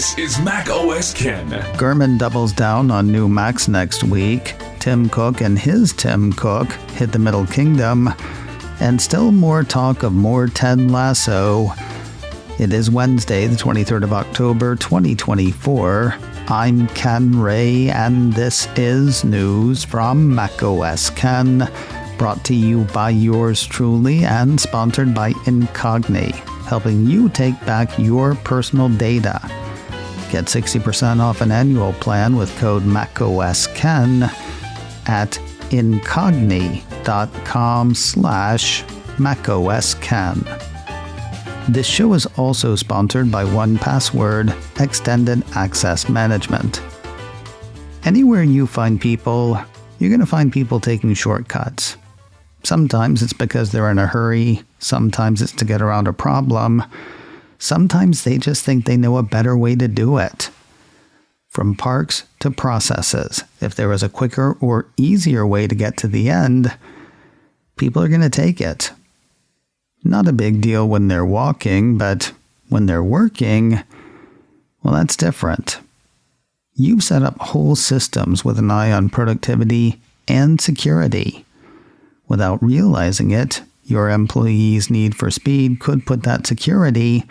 This is macOS Ken. Gurman doubles down on new Macs next week. Tim Cook and his Tim Cook hit the Middle Kingdom. And still more talk of more Ted Lasso. It is Wednesday, the 23rd of October, 2024. I'm Ken Ray, and this is news from macOS Ken, brought to you by yours truly and sponsored by Incogni, helping you take back your personal data. Get 60% off an annual plan with code macOSKen at incogni.com/macOSKen. This show is also sponsored by 1Password Extended Access Management. Anywhere you find people, you're going to find people taking shortcuts. Sometimes it's because they're in a hurry, sometimes it's to get around a problem, sometimes they just think they know a better way to do it. From parks to processes, if there is a quicker or easier way to get to the end, people are going to take it. Not a big deal when they're walking, but when they're working, well, that's different. You've set up whole systems with an eye on productivity and security. Without realizing it, your employees' need for speed could put that security,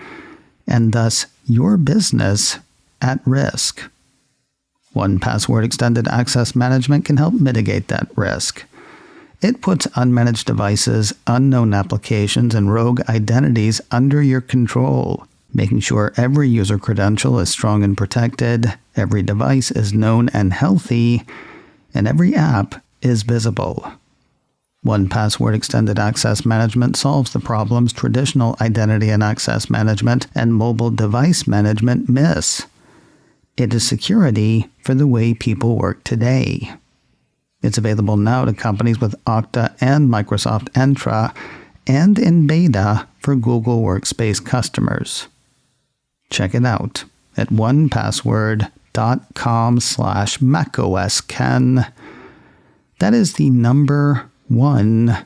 and thus your business, at risk. 1Password Extended Access Management can help mitigate that risk. It puts unmanaged devices, unknown applications, and rogue identities under your control, making sure every user credential is strong and protected, every device is known and healthy, and every app is visible. 1Password Extended Access Management solves the problems traditional identity and access management and mobile device management miss. It is security for the way people work today. It's available now to companies with Okta and Microsoft Entra, and in beta for Google Workspace customers. Check it out at onepassword.com/macOSKen. That is the number 1,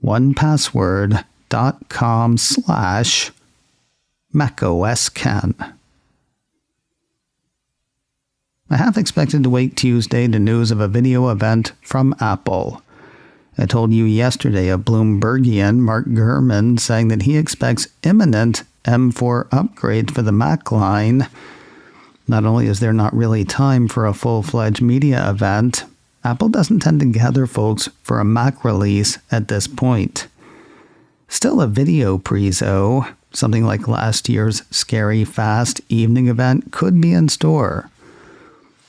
onepassword.com/macOSKen. I half expected to wait Tuesday to news of a video event from Apple. I told you yesterday of Bloombergian Mark Gurman saying that he expects imminent M4 upgrades for the Mac line. Not only is there not really time for a full-fledged media event, Apple doesn't tend to gather folks for a Mac release at this point. Still a video prezo, something like last year's Scary Fast evening event, could be in store.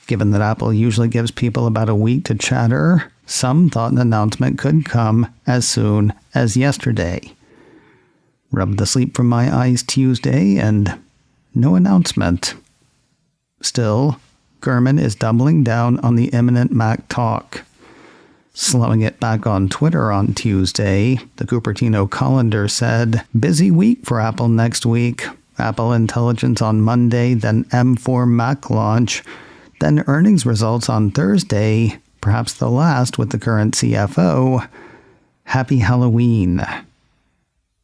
Given that Apple usually gives people about a week to chatter, some thought an announcement could come as soon as yesterday. Rubbed the sleep from my eyes Tuesday, and no announcement. Still, Gurman is doubling down on the imminent Mac talk. Slowing it back on Twitter on Tuesday, the Cupertino Colander said, "Busy week for Apple next week. Apple Intelligence on Monday, then M4 Mac launch, then earnings results on Thursday, perhaps the last with the current CFO. Happy Halloween."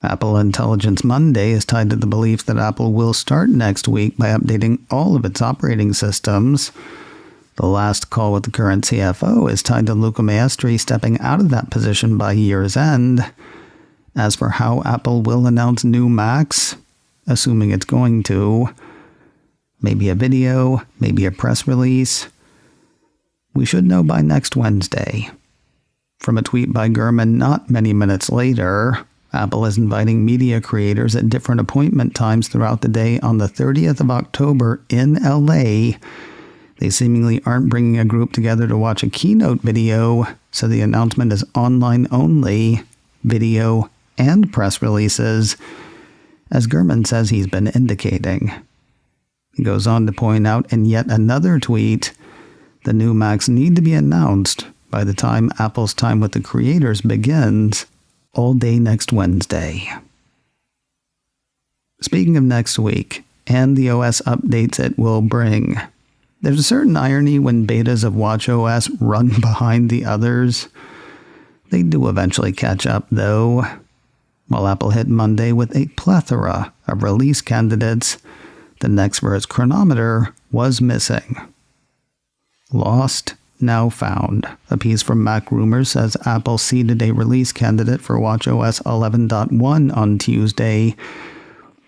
Apple Intelligence Monday is tied to the belief that Apple will start next week by updating all of its operating systems. The last call with the current CFO is tied to Luca Maestri stepping out of that position by year's end. As for how Apple will announce new Macs, assuming it's going to, maybe a video, maybe a press release, we should know by next Wednesday. From a tweet by Gurman not many minutes later, Apple is inviting media creators at different appointment times throughout the day on the 30th of October in LA. They seemingly aren't bringing a group together to watch a keynote video, so the announcement is online only, video and press releases, as Gurman says he's been indicating. He goes on to point out in yet another tweet, the new Macs need to be announced by the time Apple's time with the creators begins, all day next Wednesday. Speaking of next week, and the OS updates it will bring, there's a certain irony when betas of watchOS run behind the others. They do eventually catch up, though. While Apple hit Monday with a plethora of release candidates, The next for its chronometer was missing. Lost, now found. A piece from Mac Rumors says Apple seeded a release candidate for watchOS 11.1 on Tuesday.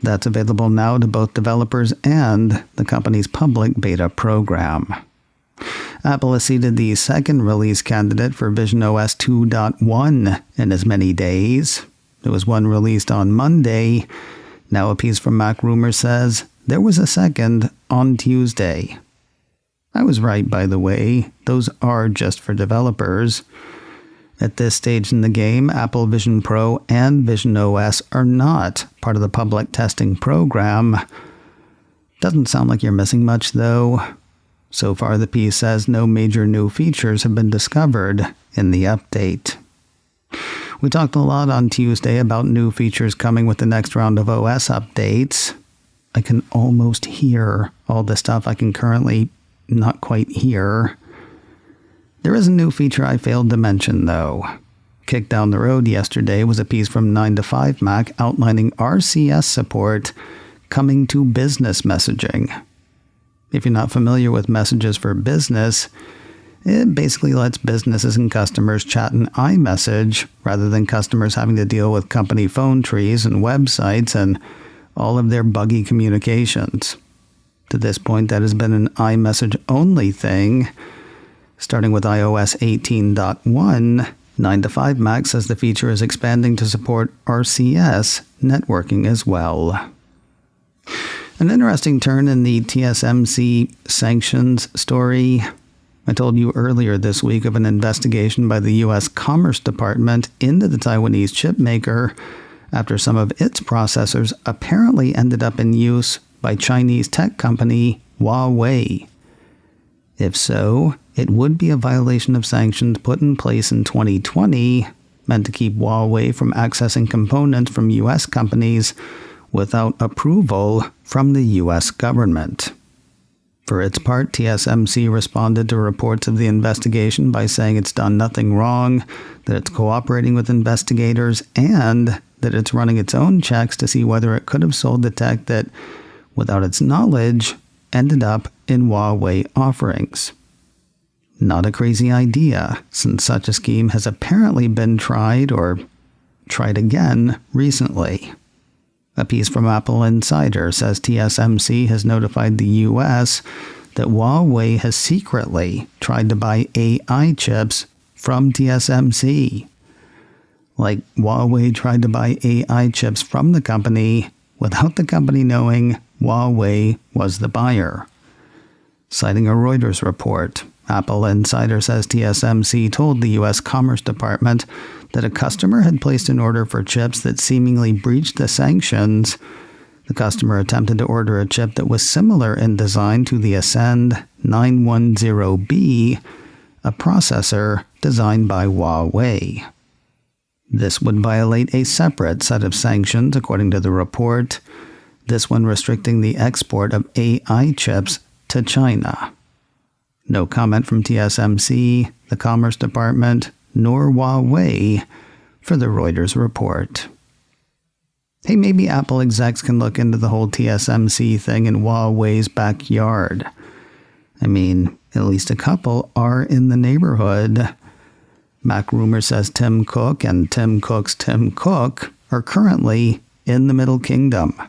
That's available now to both developers and the company's public beta program. Apple has seeded the second release candidate for visionOS 2.1 in as many days. There was one released on Monday. Now a piece from Mac Rumors says there was a second on Tuesday. I was right, by the way. Those are just for developers. At this stage in the game, Apple Vision Pro and visionOS are not part of the public testing program. Doesn't sound like you're missing much, though. So far, the piece says no major new features have been discovered in the update. We talked a lot on Tuesday about new features coming with the next round of OS updates. I can almost hear all the stuff I can currently not quite hear. There is a new feature I failed to mention, though. Kicked down the road yesterday was a piece from 9to5Mac outlining RCS support coming to business messaging. If you're not familiar with messages for business, it basically lets businesses and customers chat in iMessage rather than customers having to deal with company phone trees and websites and all of their buggy communications. To this point, that has been an iMessage-only thing. Starting with iOS 18.1, 9to5Mac says the feature is expanding to support RCS networking as well. An interesting turn in the TSMC sanctions story. I told you earlier this week of an investigation by the U.S. Commerce Department into the Taiwanese chipmaker after some of its processors apparently ended up in use by Chinese tech company Huawei. If so, it would be a violation of sanctions put in place in 2020, meant to keep Huawei from accessing components from U.S. companies without approval from the U.S. government. For its part, TSMC responded to reports of the investigation by saying it's done nothing wrong, that it's cooperating with investigators, and that it's running its own checks to see whether it could have sold the tech that, without its knowledge, ended up in Huawei offerings. Not a crazy idea, since such a scheme has apparently been tried or tried again recently. A piece from Apple Insider says TSMC has notified the U.S. that Huawei has secretly tried to buy AI chips from TSMC. Like Huawei tried to buy AI chips from the company without the company knowing Huawei was the buyer. Citing a Reuters report, Apple Insider says TSMC told the U.S. Commerce Department that a customer had placed an order for chips that seemingly breached the sanctions. The customer attempted to order a chip that was similar in design to the Ascend 910B, a processor designed by Huawei. This would violate a separate set of sanctions, according to the report, this one restricting the export of AI chips to China. No comment from TSMC, the Commerce Department, nor Huawei for the Reuters report. Hey, maybe Apple execs can look into the whole TSMC thing in Huawei's backyard. I mean, at least a couple are in the neighborhood. Mac Rumors says Tim Cook and Tim Cook's Tim Cook are currently in the Middle Kingdom.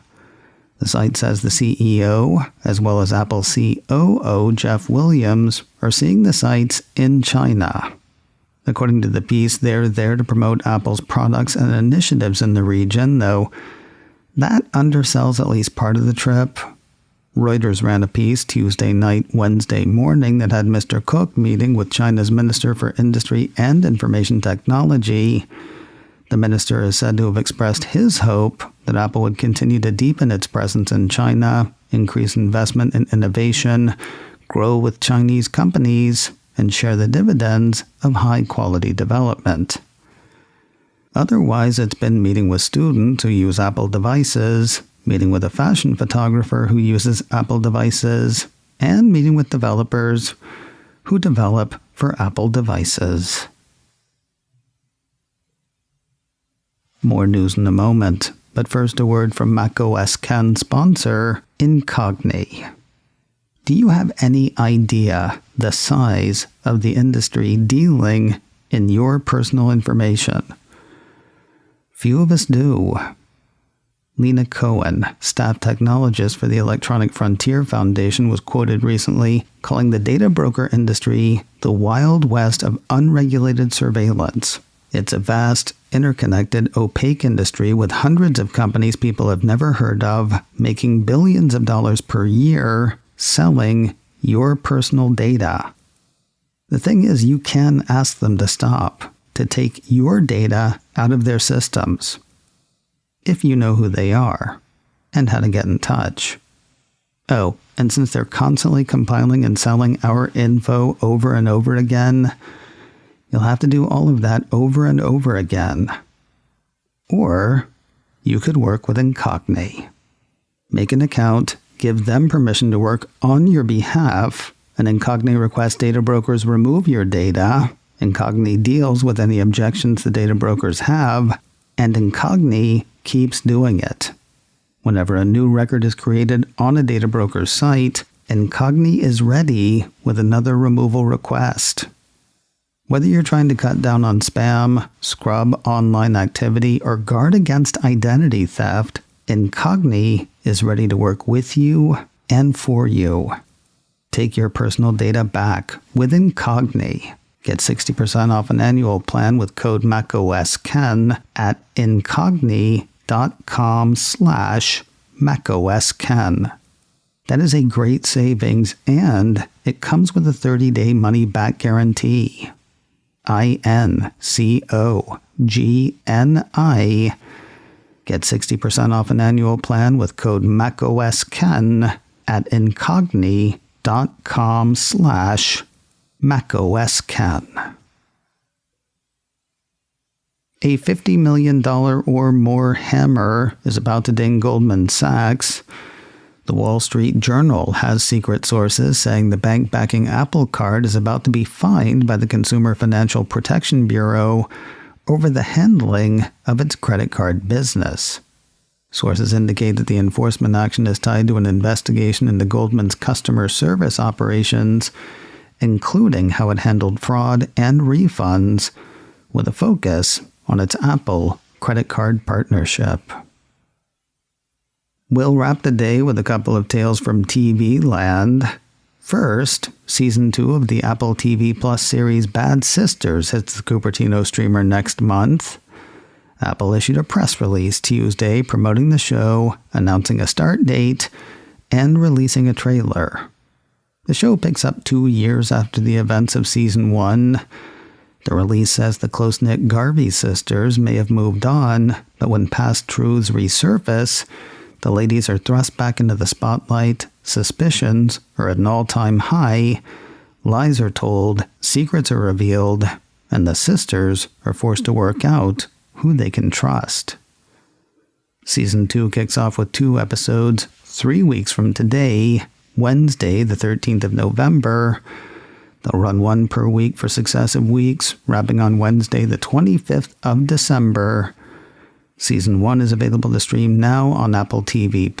The site says the CEO, as well as Apple COO Jeff Williams, are seeing the sites in China. According to the piece, they're there to promote Apple's products and initiatives in the region, though that undersells at least part of the trip. Reuters ran a piece Tuesday night, Wednesday morning that had Mr. Cook meeting with China's Minister for Industry and Information Technology. The minister is said to have expressed his hope that Apple would continue to deepen its presence in China, increase investment in innovation, grow with Chinese companies, and share the dividends of high-quality development. Otherwise, it's been meeting with students who use Apple devices, meeting with a fashion photographer who uses Apple devices, and meeting with developers who develop for Apple devices. More news in a moment, but first a word from macOS Ken sponsor Incogni. Do you have any idea the size of the industry dealing in your personal information? Few of us do. Lena Cohen, staff technologist for the Electronic Frontier Foundation, was quoted recently calling the data broker industry the Wild West of unregulated surveillance. It's a vast, interconnected, opaque industry with hundreds of companies people have never heard of, making billions of dollars per year, selling your personal data. The thing is, you can ask them to stop, to take your data out of their systems, if you know who they are, and how to get in touch. Oh, and since they're constantly compiling and selling our info over and over again, you'll have to do all of that over and over again. Or you could work with Incogni. Make an account, give them permission to work on your behalf, and Incogni requests data brokers remove your data. Incogni deals with any objections the data brokers have, and Incogni keeps doing it. Whenever a new record is created on a data broker's site, Incogni is ready with another removal request. Whether you're trying to cut down on spam, scrub online activity, or guard against identity theft, Incogni is ready to work with you and for you. Take your personal data back with Incogni. Get 60% off an annual plan with code MacOSKen at incogni.com/MacOSKen. That is a great savings, and it comes with a 30-day money-back guarantee. INCOGNI. Get 60% off an annual plan with code MacOSKen at incogni.com/MacOSKen. A $50 million or more hammer is about to ding Goldman Sachs. The Wall Street Journal has secret sources saying the bank backing Apple Card is about to be fined by the Consumer Financial Protection Bureau over the handling of its credit card business. Sources indicate that the enforcement action is tied to an investigation into Goldman's customer service operations, including how it handled fraud and refunds, with a focus on its Apple credit card partnership. We'll wrap the day with a couple of tales from TV land. First, Season 2 of the Apple TV Plus series Bad Sisters hits the Cupertino streamer next month. Apple issued a press release Tuesday promoting the show, announcing a start date, and releasing a trailer. The show picks up 2 years after the events of Season 1. The release says the close-knit Garvey sisters may have moved on, but when past truths resurface, the ladies are thrust back into the spotlight, suspicions are at an all-time high, lies are told, secrets are revealed, and the sisters are forced to work out who they can trust. Season 2 kicks off with 2 episodes 3 weeks from today, Wednesday, the 13th of November. They'll run 1 per week for successive weeks, wrapping on Wednesday, the 25th of December. Season 1 is available to stream now on Apple TV+.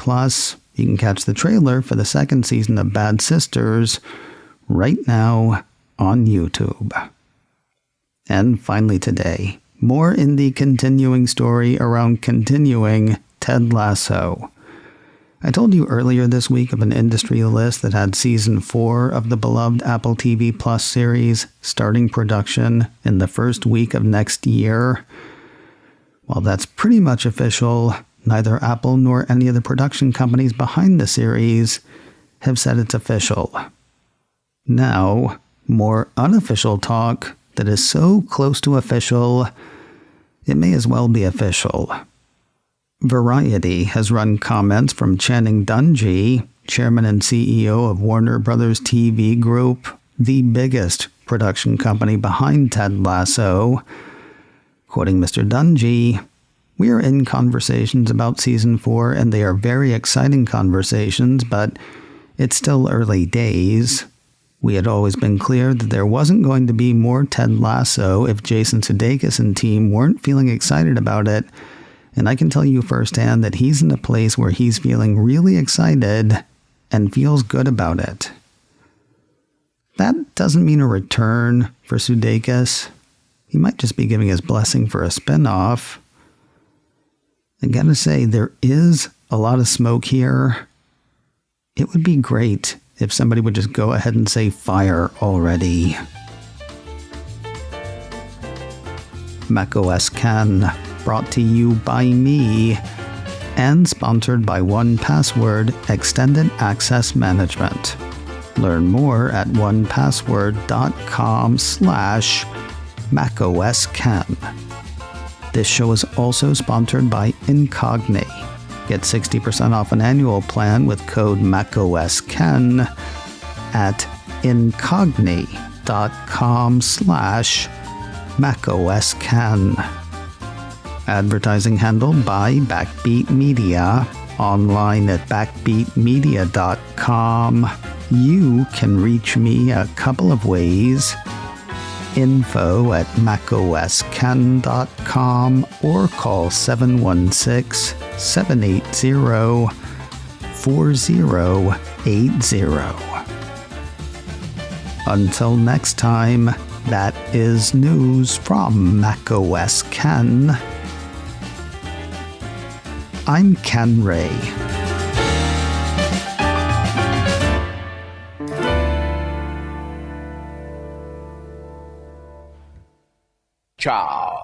You can catch the trailer for the second season of Bad Sisters right now on YouTube. And finally today, more in the continuing story around continuing Ted Lasso. I told you earlier this week of an industry list that had Season 4 of the beloved Apple TV Plus series starting production in the first week of next year. While that's pretty much official, neither Apple nor any of the production companies behind the series have said it's official. Now, more unofficial talk that is so close to official, it may as well be official. Variety has run comments from Channing Dungey, chairman and CEO of Warner Brothers TV Group, the biggest production company behind Ted Lasso. Quoting Mr. Dungey, "We are in conversations about Season 4, and they are very exciting conversations, but it's still early days. We had always been clear that there wasn't going to be more Ted Lasso if Jason Sudeikis and team weren't feeling excited about it, And I can tell you firsthand that he's in a place where he's feeling really excited and feels good about it. That doesn't mean a return for Sudeikis. He might just be giving his blessing for a spinoff. I gotta say, there is a lot of smoke here. It would be great if somebody would just go ahead and say fire already. macOS Can, brought to you by me, and sponsored by 1Password Extended Access Management. Learn more at onepassword.com/macOSCan. This show is also sponsored by Incogni. Get 60% off an annual plan with code macOSCan at incogni.com/macOSCan. Advertising handled by Backbeat Media, online at backbeatmedia.com. You can reach me a couple of ways. Info at macoscan.com or call 716-780-4080. Until next time, that is news from macOS Can. I'm Ken Ray. Ciao.